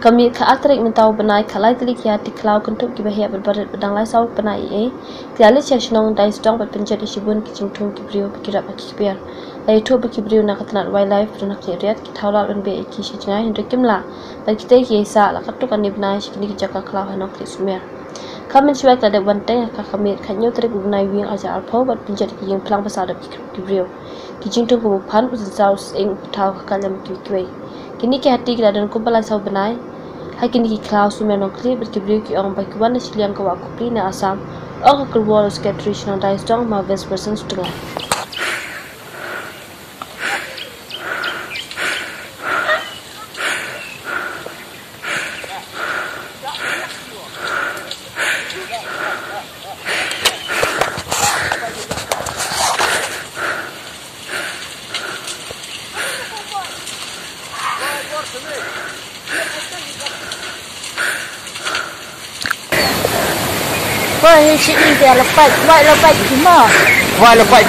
kami ka atrik mentau benai kalai telik ya tiklau kentuk ki bahia berbarat bedang lai sau benai tiali chesnong dai stong bat penjat isibun ki jingtung ki brio kira pa ki biar lai to ki brio na katnat wildlife rena ki riat ki thawla ben be ki shijngai hendrik kimla ba ki te ki sa la katuk ani benai shikni ki jaka klau hanok ki smer kamen shwak la de banteng ka kami khanyo trik benai wing aja alpho bat penjat ki jing plang pasada ki brio ki jingtung ko phan usin saus ing thaw kalam ki kwei kini ki hati ki dan kumpala sau benai hakin ki klaus menong kli berkibri ki ong bai kuan siliang ka wakupli na asam og kerwol skatrish na dai strong ma best person setengah Wah, si ini dia lepas cuma. Wah, lepas.